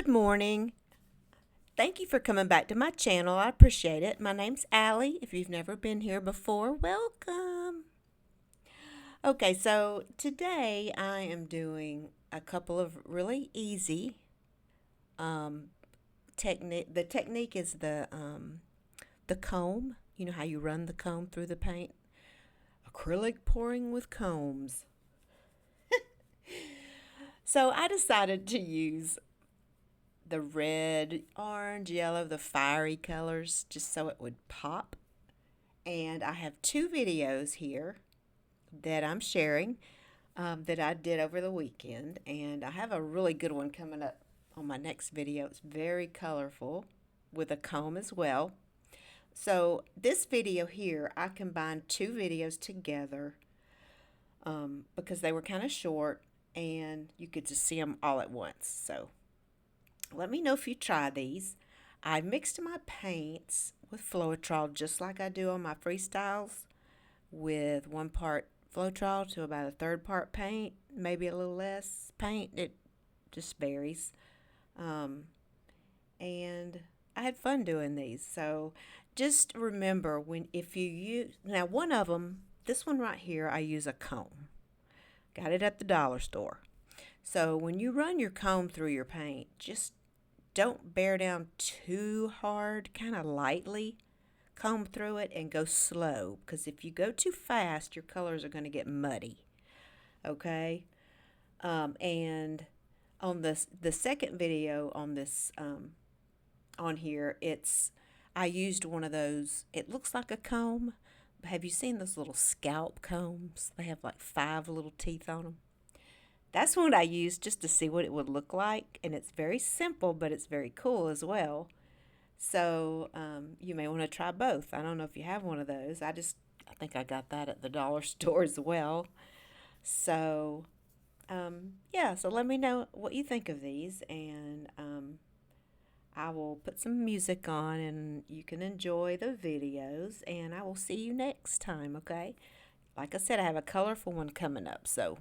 Good morning. Thank you for coming back to my channel. I appreciate it. My name's Allie. If you've never been here before, welcome. Okay, so today I am doing a couple of really easy technique. The technique is the comb. You know how you run the comb through the paint? Acrylic pouring with combs. So I decided to use the red, orange, yellow, the fiery colors, just so it would pop. And I have two videos here that I'm sharing that I did over the weekend. And I have a really good one coming up on my next video. It's very colorful with a comb as well. So this video here, I combined two videos together because they were kind of short and you could just see them all at once. So let me know if you try these. I mixed my paints with floetrol just like I do on my freestyles, with 1 part floetrol to about a 1/3 part paint, maybe a little less paint. It just varies. And I had fun doing these. So just remember, when if you use, now one of them, this one right here, I use a comb. Got it at the dollar store. So when you run your comb through your paint, just don't bear down too hard, kind of lightly comb through it and go slow, because if you go too fast, your colors are going to get muddy. Okay? And on the second video on this on here, I used one of those. It looks like a comb. Have you seen those little scalp combs? They have like 5 little teeth on them. That's what I used just to see what it would look like, and it's very simple, but it's very cool as well. So you may want to try both. I don't know if you have one of those. I think I got that at the dollar store as well. So yeah, so let me know what you think of these, and I will put some music on and you can enjoy the videos, and I will see you next time, okay? Like I said, I have a colorful one coming up, so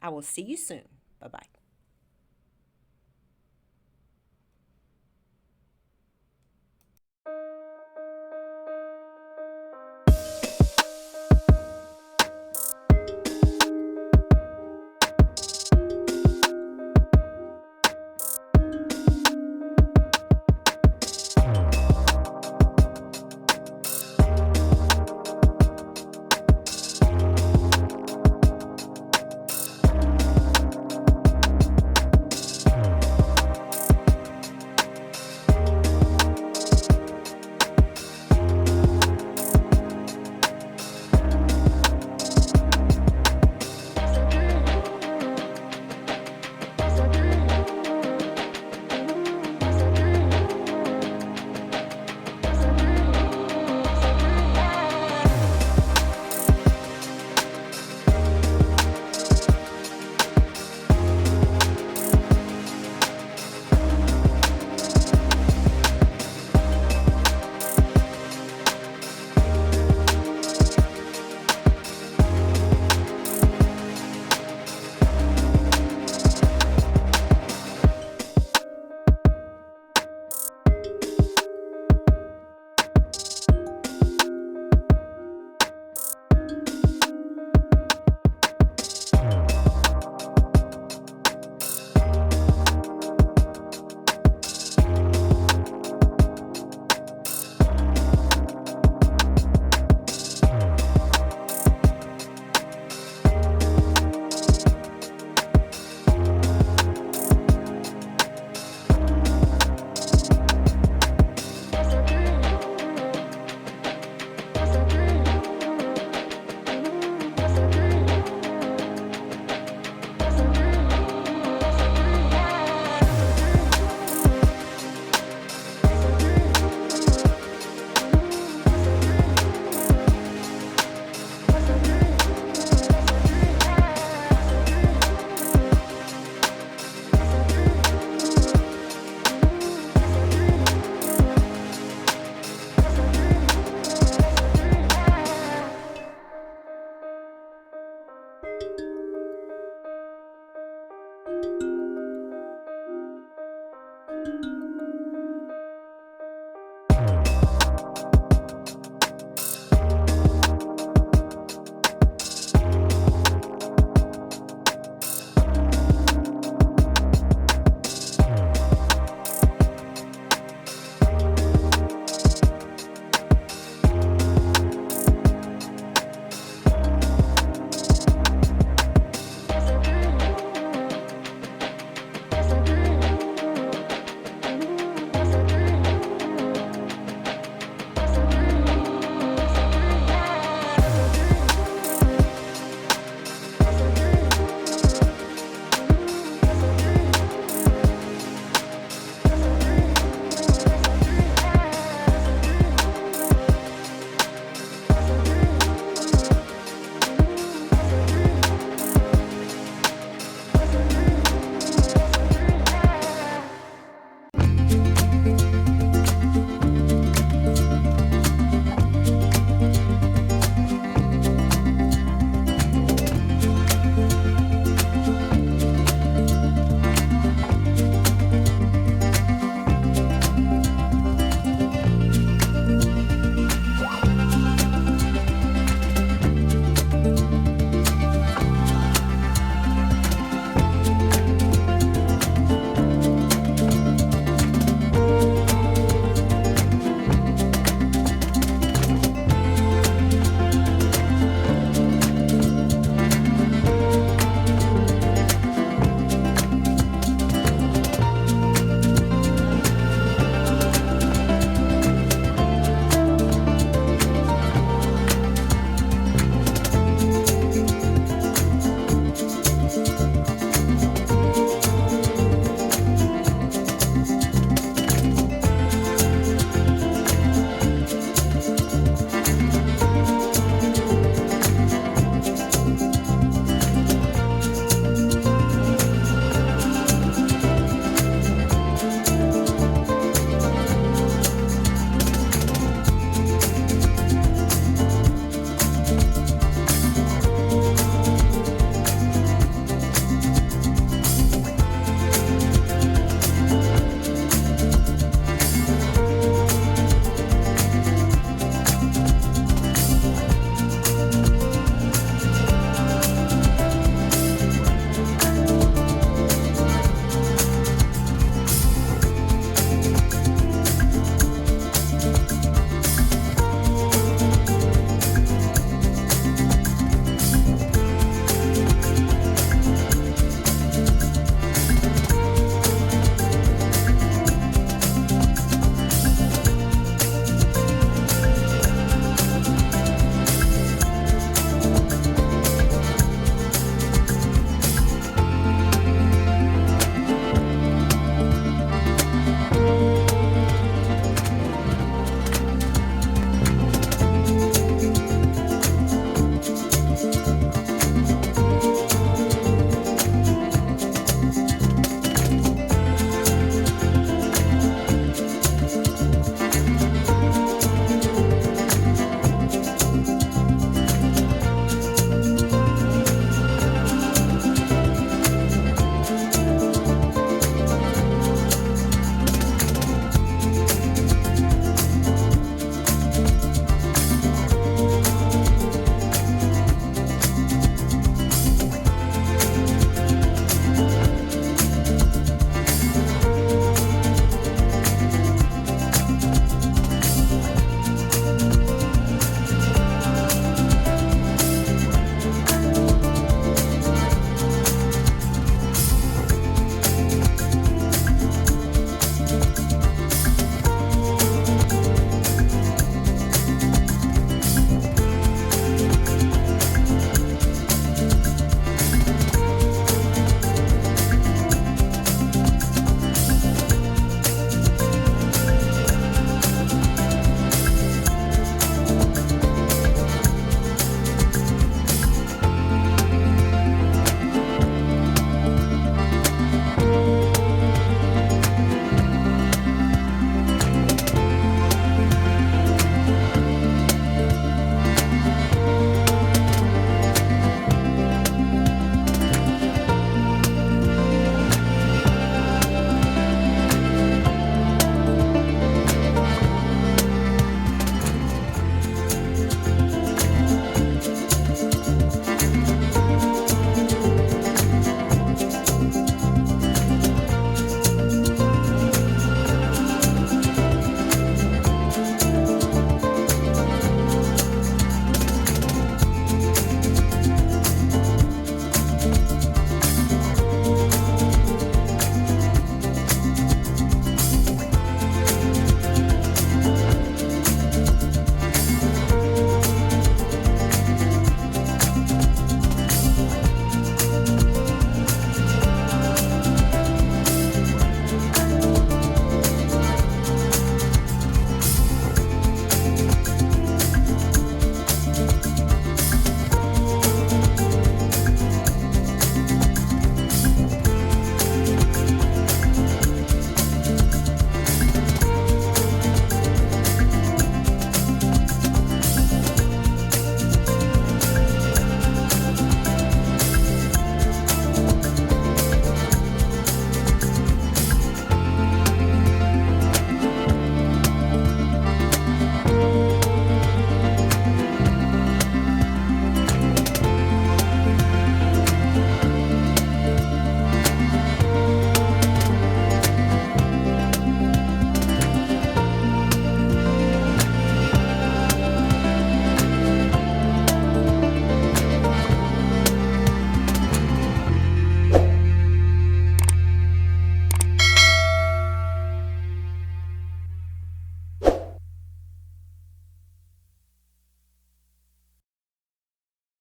I will see you soon. Bye-bye.